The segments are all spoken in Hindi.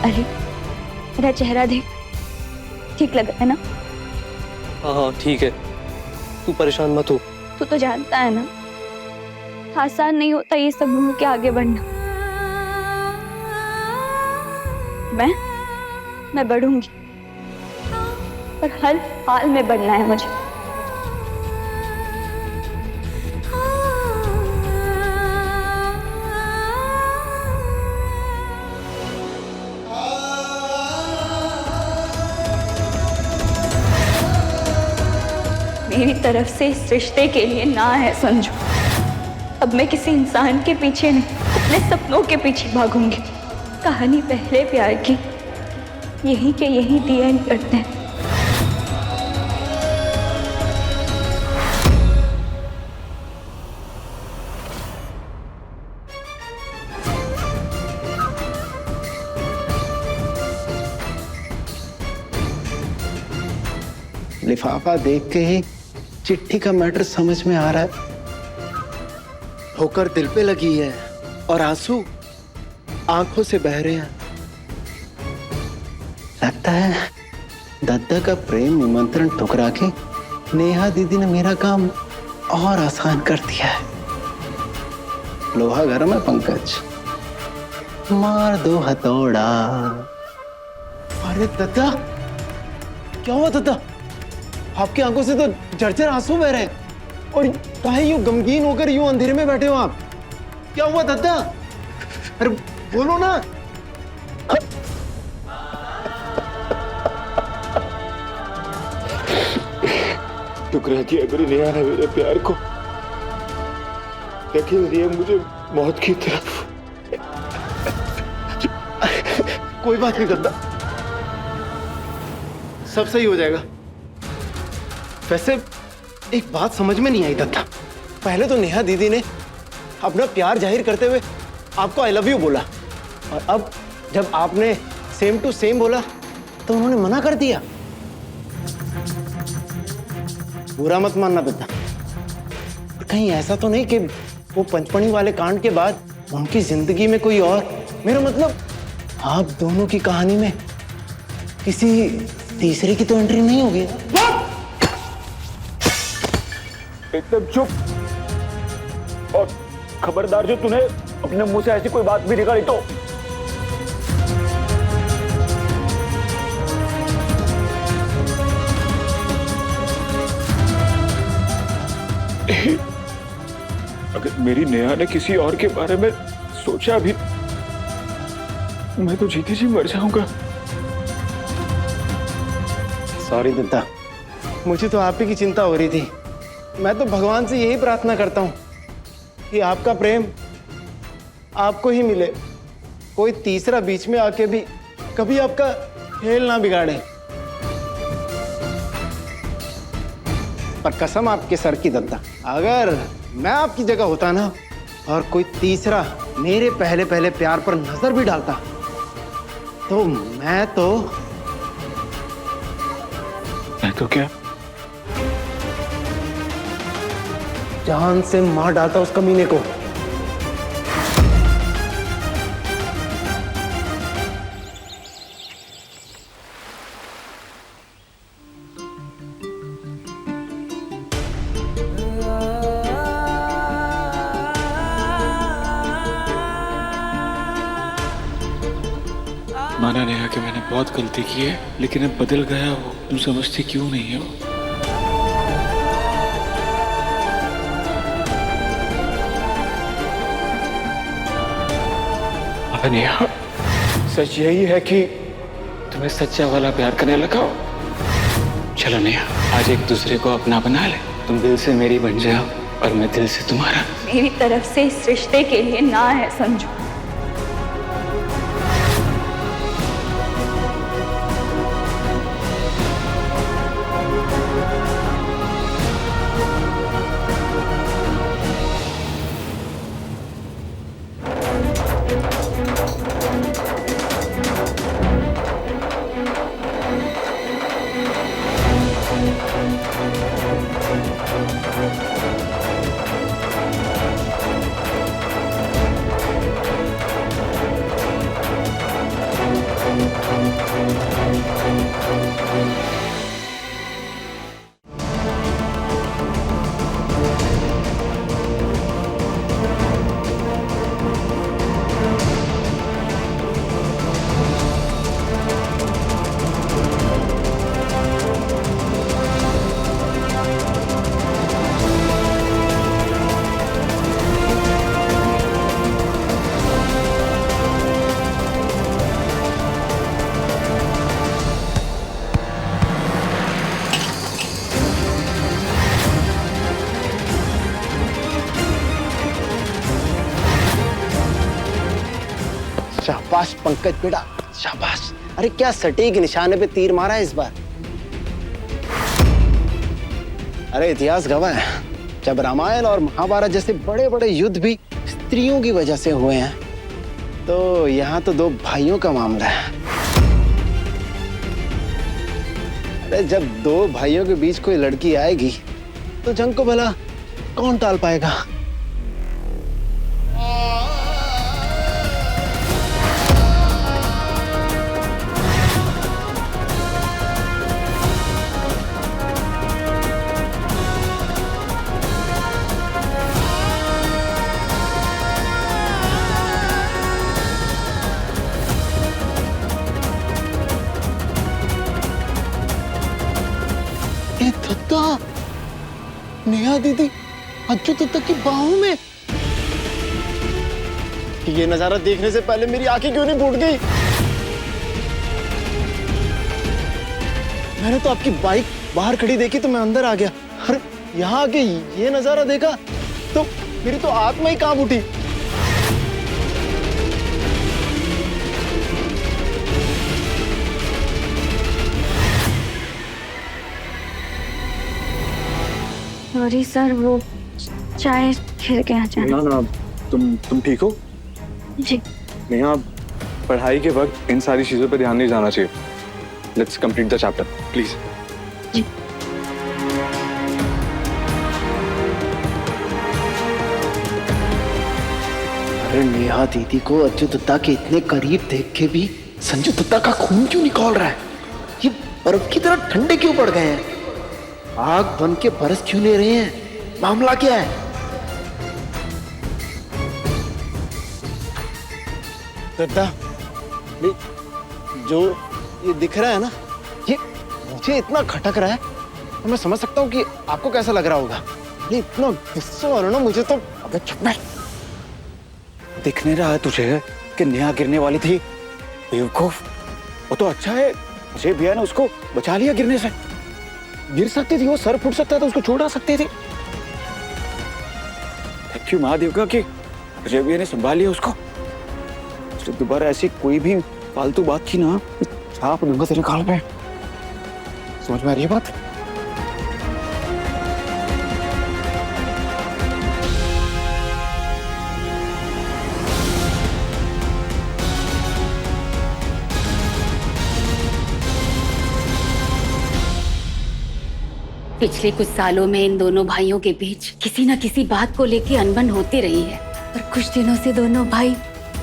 अरे मेरा चेहरा देख, ठीक लग रहा है ना? हाँ हाँ ठीक है, तू परेशान मत हो। तू तो जानता है ना, आसान नहीं होता ये सब भूल के आगे बढ़ना। मैं बढ़ूंगी, पर हर हाल में बढ़ना है मुझे। मेरी तरफ से इस रिश्ते के लिए ना है संजू। अब मैं किसी इंसान के पीछे नहीं, अपने सपनों के पीछे भागूंगी। कहानी पहले प्यार की यहीं के यहीं दी एंड करते हैं। लिफाफा देख के ही चिट्ठी का मैटर समझ में आ रहा है। ठोकर दिल पे लगी है और आंसू आंखों से बह रहे हैं। लगता है दद्दा का प्रेम निमंत्रण ठुकरा के नेहा दीदी ने मेरा काम और आसान कर दिया है। लोहा गर्म है पंकज, मार दो हथौड़ा। अरे दद्दा, क्या हुआ दद्दा? आपकी आंखों से तो झरझर आंसू बह रहे हैं और काहे यूं गमगीन होकर यूं अंधेरे में बैठे हो आप? क्या हुआ दद्दा? अरे बोलो ना। टुकरा दिया मेरी नेहा ने मेरे प्यार को, धकेल दिया मुझे मौत की तरफ। कोई बात नहीं दद्दा, सब सही हो जाएगा। वैसे एक बात समझ में नहीं आई दद्दा, पहले तो नेहा दीदी ने अपना प्यार जाहिर करते हुए आपको आई लव यू बोला, और अब जब आपने सेम टू सेम बोला तो उन्होंने मना कर दिया। बुरा मत मानना दद्दा, कहीं ऐसा तो नहीं कि वो पंचपणी वाले कांड के बाद उनकी जिंदगी में कोई और, मेरा मतलब आप दोनों की कहानी में किसी तीसरे की तो एंट्री नहीं होगी? एकदम चुप, और खबरदार जो तूने अपने मुंह से ऐसी कोई बात भी निकाली तो। अगर मेरी नेहा ने किसी और के बारे में सोचा भी, मैं तो जीते जी मर जाऊंगा। सॉरी दद्दा, मुझे तो आप ही की चिंता हो रही थी। मैं तो भगवान से यही प्रार्थना करता हूं कि आपका प्रेम आपको ही मिले, कोई तीसरा बीच में आके भी कभी आपका खेल ना बिगाड़े। पर कसम आपके सर की दद्दा, अगर मैं आपकी जगह होता ना और कोई तीसरा मेरे पहले पहले प्यार पर नजर भी डालता तो मैं तो क्या जान से मार डालता उस कमीने को। माना नेहा कि मैंने बहुत गलती की है, लेकिन अब बदल गया वो। तुम समझती क्यों नहीं हो? नेहा, सच यही है कि तुम्हें सच्चा वाला प्यार करने लगा हो। चलो नेहा, आज एक दूसरे को अपना बना ले। तुम दिल से मेरी बन जाओ और मैं दिल से तुम्हारा। मेरी तरफ से इस रिश्ते के लिए ना है संजू। शाबाश पंकज बेटा, शाबाश। अरे क्या सटीक निशाने पे तीर मारा है इस बार। अरे इतिहास गवाह है, जब रामायण और महाभारत जैसे बड़े बड़े युद्ध भी स्त्रियों की वजह से हुए हैं, तो यहाँ तो दो भाइयों का मामला है। अरे जब दो भाइयों के बीच कोई लड़की आएगी तो जंग को भला कौन टाल पाएगा। दत्ता, नेहा दीदी अज्जू दत्ता की बाहों में। ये नजारा देखने से पहले मेरी आंखें क्यों नहीं फूट गई। मैंने तो आपकी बाइक बाहर खड़ी देखी तो मैं अंदर आ गया। अरे यहाँ आके ये नजारा देखा तो मेरी तो आत्मा ही कांप उठी। सॉरी सर, वो चाय खिल के आ जाए। नेहा ना, तुम ठीक हो? जी। नेहा, पढ़ाई के वक्त इन सारी चीजों पे ध्यान नहीं जाना चाहिए। Let's complete the chapter please. जी। अरे नेहा दीदी को अज्जू दत्ता के इतने करीब देख के भी संजू दत्ता का खून क्यों निकल रहा है? ये बर्फ की तरह ठंडे क्यों पड़ गए हैं? आग बन के बरस क्यों ले रहे हैं? मामला क्या है? दत्ता, जो ये दिख रहा है ना, ये मुझे इतना खटक रहा है तो मैं समझ सकता हूँ कि आपको कैसा लग रहा होगा। ये इतना गुस्सा आ रहा है ना मुझे तो। अबे चुप बैठ। दिख नहीं रहा है तुझे कि नेहा गिरने वाली थी? बेवकूफ, वो तो अच्छा है अजय भैया ने उसको बचा लिया गिरने से। गिर सकती थी, वो सर फूट सकता था, उसको छोड़ा सकते थे। थैंक यू महादेव का कि अजय भैया ने संभाल लिया उसको। उससे दोबारा ऐसी कोई भी फालतू बात की ना, छाप दूंगा तेरे गाल पे। समझ में आ रही है बात? पिछले कुछ सालों में इन दोनों भाइयों के बीच किसी न किसी बात को लेकर अनबन होती रही है, पर कुछ दिनों से दोनों भाई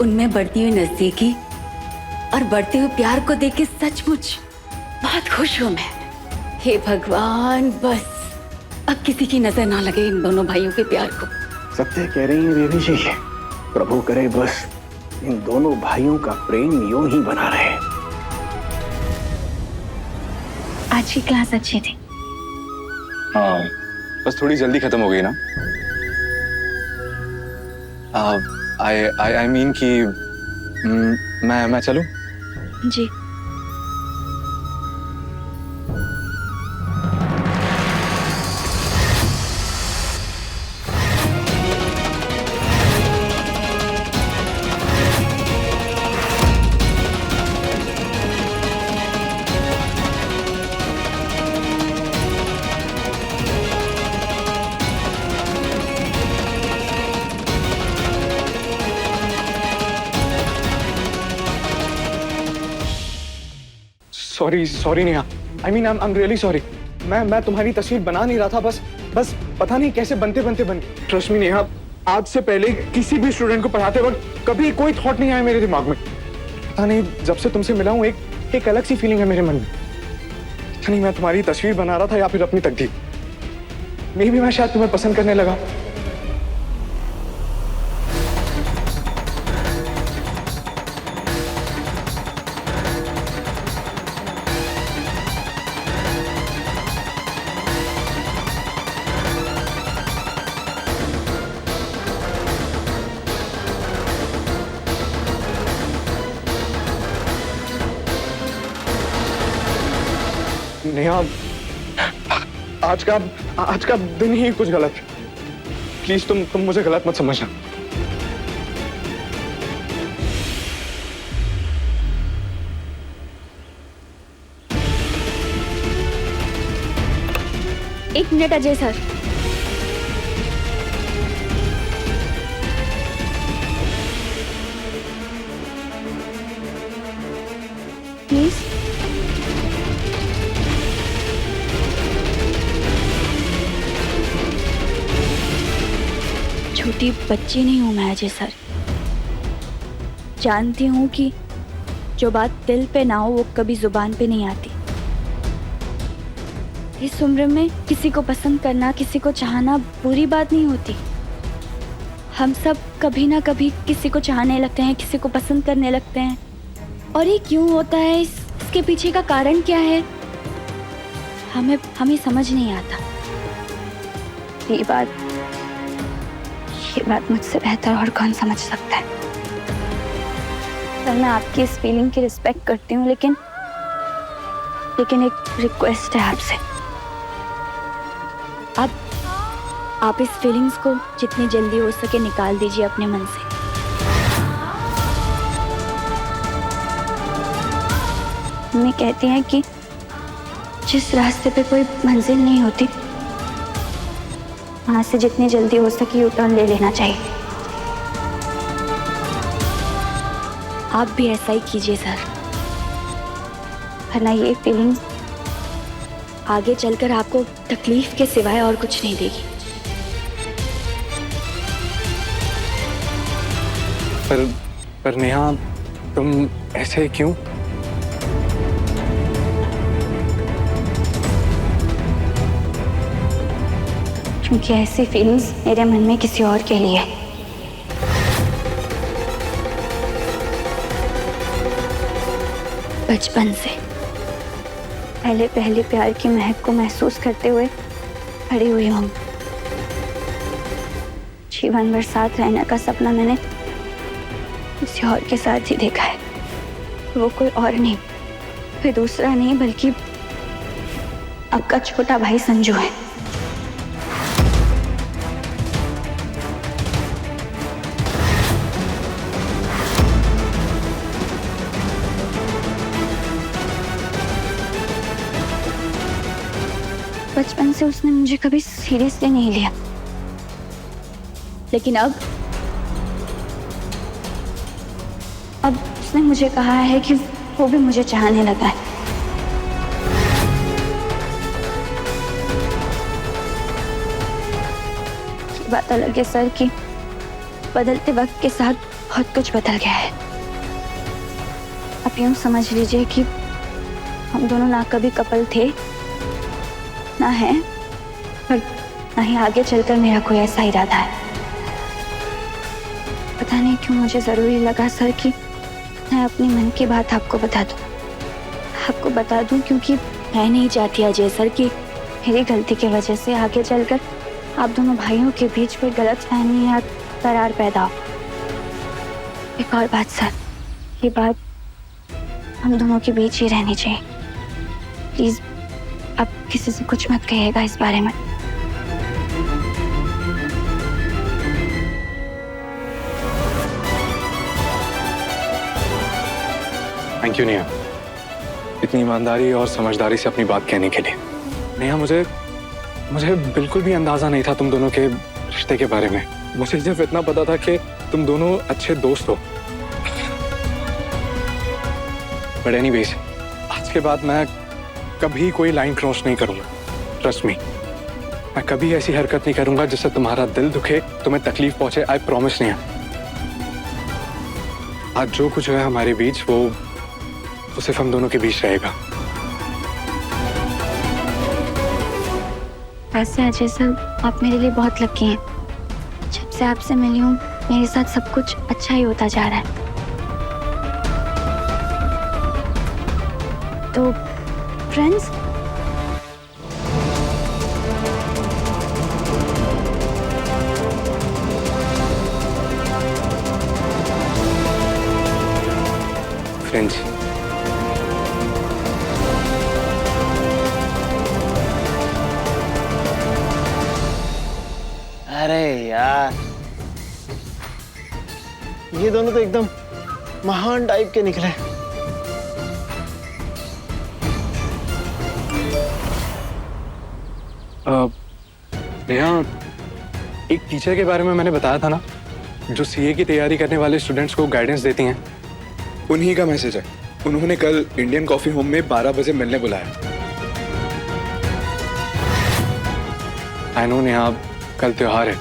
उनमें बढ़ती हुई नजदीकी और बढ़ते हुए प्यार को देख के सचमुच बहुत खुश हूँ मैं। हे भगवान, बस अब किसी की नजर ना लगे इन दोनों भाइयों के प्यार को। सत्य कह रही है बेबी जी, प्रभु करे बस इन दोनों भाइयों का प्रेम यूं ही बना रहे। आज की क्लास अच्छी थी। हाँ, बस थोड़ी जल्दी खत्म हो गई ना। आई मीन कि मैं चलूं? जी। Sorry Neha, I mean I am really sorry. मैं तुम्हारी तस्वीर बना नहीं रहा था, बस पता नहीं कैसे बनते बन गई। ट्रस्ट मी नेहा, आज से पहले किसी भी स्टूडेंट को पढ़ाते वक्त कभी कोई थॉट नहीं आया मेरे दिमाग में। पता नहीं, जब से तुमसे मिला हूं एक अलग सी फीलिंग है मेरे मन में। पता नहीं मैं तुम्हारी तस्वीर बना रहा था या फिर अपनी तकदीर। मे भी मैं शायद तुम्हें पसंद करने लगा। नेहा, आज का दिन ही कुछ गलत है। प्लीज तुम मुझे गलत मत समझना। एक मिनट अजय सर। प्लीज। छोटी बच्ची नहीं हूं मैं अजय सर। जानती हूं कि जो बात दिल पे ना हो वो कभी जुबान पे नहीं आती। इस उम्र में किसी को पसंद करना, किसी को चाहना बुरी बात नहीं होती। हम सब कभी ना कभी किसी को चाहने लगते हैं, किसी को पसंद करने लगते हैं। और ये क्यों होता है, इसके पीछे का कारण क्या है, हमें समझ नहीं आता। ये बात मुझसे बेहतर और कौन समझ सकता है। सर मैं आपकी इस फीलिंग की रिस्पेक्ट करती हूँ, लेकिन एक रिक्वेस्ट है आपसे। आप इस फीलिंग्स को जितनी जल्दी हो सके निकाल दीजिए अपने मन से। मम्मी कहती हैं कि जिस रास्ते पे कोई मंजिल नहीं होती वहां से जितनी जल्दी हो सके यू टर्न ले लेना चाहिए। आप भी ऐसा ही कीजिए सर, वरना ये फीलिंग्स आगे चलकर आपको तकलीफ के सिवाय और कुछ नहीं देगी। पर नेहा, तुम ऐसे क्यों? क्योंकि ऐसी फीलिंग्स मेरे मन में किसी और के लिए है। बचपन से पहले प्यार की महक को महसूस करते हुए खड़ी हुई हूँ। जीवन भर साथ रहने का सपना मैंने किसी और के साथ ही देखा है। वो कोई और नहीं, कोई दूसरा नहीं, बल्कि आपका छोटा भाई संजू है। बचपन से उसने मुझे कभी सीरियसली नहीं लिया, लेकिन अब उसने मुझे कहा है कि वो भी मुझे चाहने लगा है। ये बात अलग है सर कि बदलते वक्त के साथ बहुत कुछ बदल गया है। आप यूं समझ लीजिए कि हम दोनों ना कभी कपल थे, ना है, पर ना ही आगे चलकर मेरा कोई ऐसा इरादा है। पता नहीं क्यों मुझे जरूरी लगा सर कि मैं अपनी मन की बात आपको बता दूं, क्योंकि मैं नहीं चाहती अजय सर कि मेरी गलती की वजह से आगे चलकर आप दोनों भाइयों के बीच कोई गलतफहमी या दरार पैदा हो। एक और बात सर, ये बात हम दोनों के बीच ही रहनी चाहिए। प्लीज आप किसी से कुछ मत कहिएगा इस बारे में। थैंक यू नेहा, इतनी ईमानदारी और समझदारी से अपनी बात कहने के लिए। नेहा, मुझे बिल्कुल भी अंदाजा नहीं था तुम दोनों के रिश्ते के बारे में। मुझे सिर्फ इतना पता था कि तुम दोनों अच्छे दोस्त हो। बट एनीवेज, आज के बाद मैं कभी कोई लाइन क्रॉस नहीं करूंगा। ट्रस्ट मी, मैं कभी ऐसी हरकत नहीं करूंगा जिससे तुम्हारा दिल दुखे, तुम्हें तकलीफ पहुंचे। I promise Neha. आज जो कुछ है हमारे बीच वो सिर्फ हम दोनों के बीच रहेगा। वैसे अजय सर, आप मेरे लिए बहुत लकी हैं। जब से आपसे मिली हूँ मेरे साथ सब कुछ अच्छा ही होता जा रहा है। तो फ्रेंड्स, अरे यार, ये दोनों तो एकदम महान टाइप के निकले। नेहा, एक टीचर के बारे में मैंने बताया था ना, जो सीए की तैयारी करने वाले स्टूडेंट्स को गाइडेंस देती हैं, उन्हीं का मैसेज है। उन्होंने कल इंडियन कॉफी होम में 12 बजे मिलने बुलाया। आई नो नेहा, कल त्योहार है,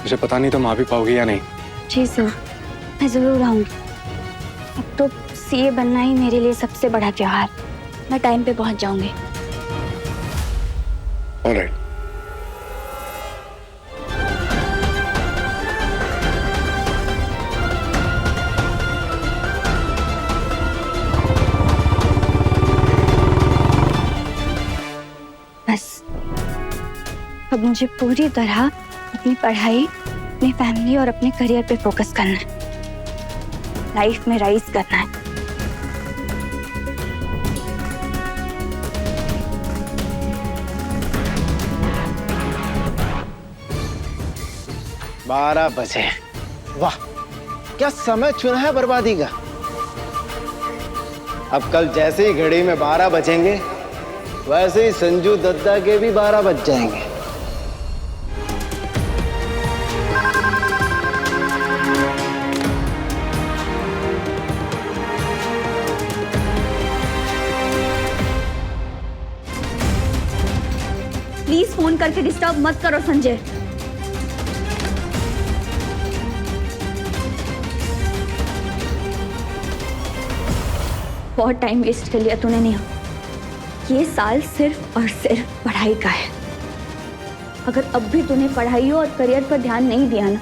मुझे पता नहीं तुम आ भी पाओगी या नहीं। जी सर, मैं जरूर आऊंगी। अब तो सीए बनना ही मेरे लिए सबसे बड़ा त्योहार। मैं टाइम पे पहुंच जाऊंगी। ऑलराइट। बस अब मुझे पूरी तरह अपनी पढ़ाई, अपनी फैमिली और अपने करियर पे फोकस करना है। लाइफ में राइज करना है। बारह बजे, वाह क्या समय चुना है बर्बादी का। अब कल जैसे ही घड़ी में 12 बजेंगे, वैसे ही संजू दत्ता के भी 12 बज जाएंगे। प्लीज फोन करके डिस्टर्ब मत करो संजय। बहुत टाइम वेस्ट कर लिया तूने नेहा। ये साल सिर्फ और सिर्फ पढ़ाई का है। अगर अब भी तूने पढ़ाई और करियर पर ध्यान नहीं दिया ना,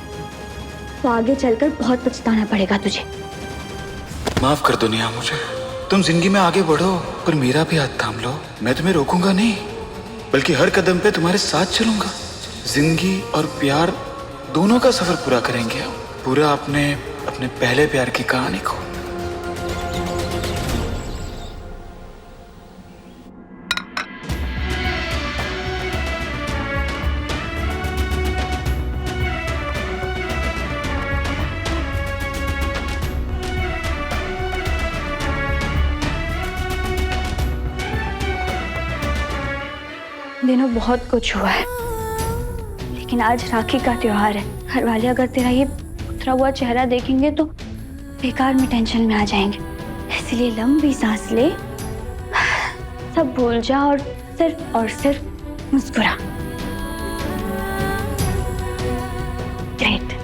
तो आगे चलकर बहुत पछताना पड़ेगा तुझे। माफ कर दो नेहा मुझे। तुम जिंदगी में आगे बढ़ो, पर मेरा भी हाथ थाम लो। मैं तुम्हें रोकूंगा नहीं, बल्कि हर कदम पे तुम्हारे साथ चलूंगा। जिंदगी और प्यार दोनों का सफर पूरा करेंगे हम। पूरा अपने अपने पहले प्यार की कहानी को। दिनों बहुत कुछ हुआ है, लेकिन आज राखी का त्योहार है। घर वाले अगर तेरा ये उतरा हुआ चेहरा देखेंगे तो बेकार में टेंशन में आ जाएंगे। इसलिए लंबी सांस ले, सब भूल जा और सिर्फ मुस्कुरा। ग्रेट।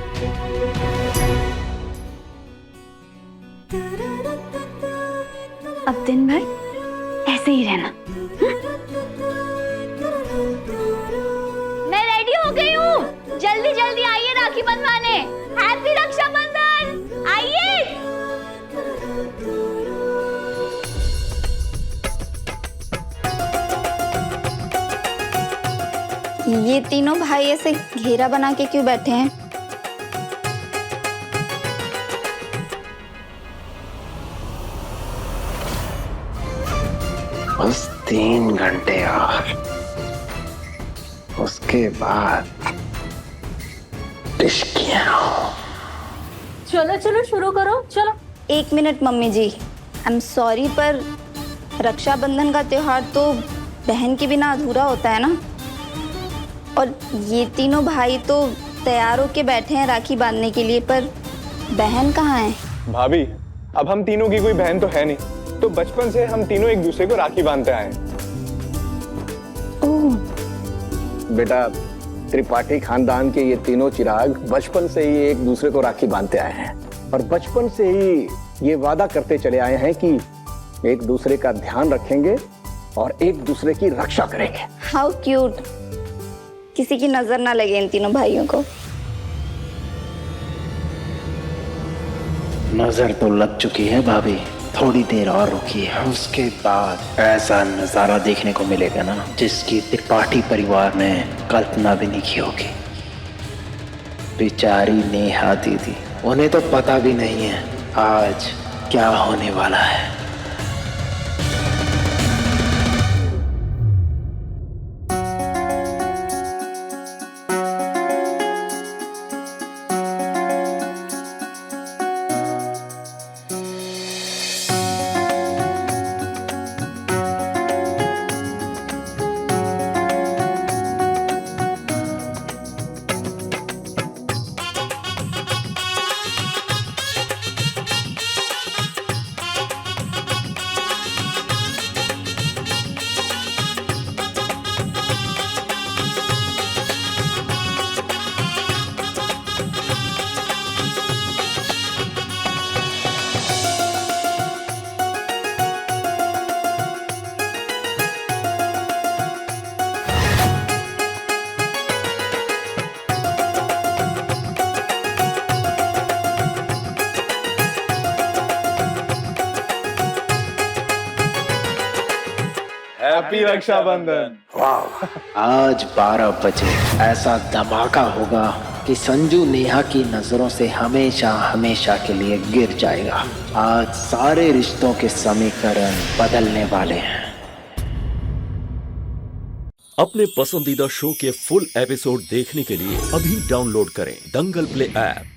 अब दिन भर ऐसे ही रहना। मैं रेडी हो गई हूँ, जल्दी जल्दी आइए राखी बंधवाने। हैप्पी रक्षाबंधन, आइए। ये तीनों भाई ऐसे घेरा बना के क्यों बैठे हैं? बस 3 घंटे और, उसके बाद चलो चलो शुरू करो, चलो। 1 minute mummy ji, I am sorry, पर रक्षाबंधन का त्योहार तो बहन के बिना अधूरा होता है ना। और ये तीनों भाई तो तैयार होके बैठे हैं राखी बांधने के लिए, पर बहन कहाँ है? भाभी, अब हम तीनों की कोई बहन तो है नहीं, तो बचपन से हम तीनों एक दूसरे को राखी बांधते आए हैं। ओह, बेटा, त्रिपाठी खानदान के ये तीनों चिराग बचपन से ही एक दूसरे को राखी बांधते आए हैं, और बचपन से ही ये वादा करते चले आए हैं कि एक दूसरे का ध्यान रखेंगे और एक दूसरे की रक्षा करेंगे। How cute. किसी की नजर ना लगे इन तीनों भाइयों को। नजर तो लग चुकी है भाभी, थोड़ी देर और रुकिए, उसके बाद ऐसा नजारा देखने को मिलेगा ना, जिसकी त्रिपाठी परिवार ने कल्पना भी नहीं की होगी। बेचारी नेहा दीदी, उन्हें तो पता भी नहीं है आज क्या होने वाला है। हैप्पी रक्षाबंधन। आज 12 बजे ऐसा धमाका होगा कि संजू नेहा की नजरों से हमेशा हमेशा के लिए गिर जाएगा। आज सारे रिश्तों के समीकरण बदलने वाले हैं। अपने पसंदीदा शो के फुल एपिसोड देखने के लिए अभी डाउनलोड करें दंगल प्ले ऐप।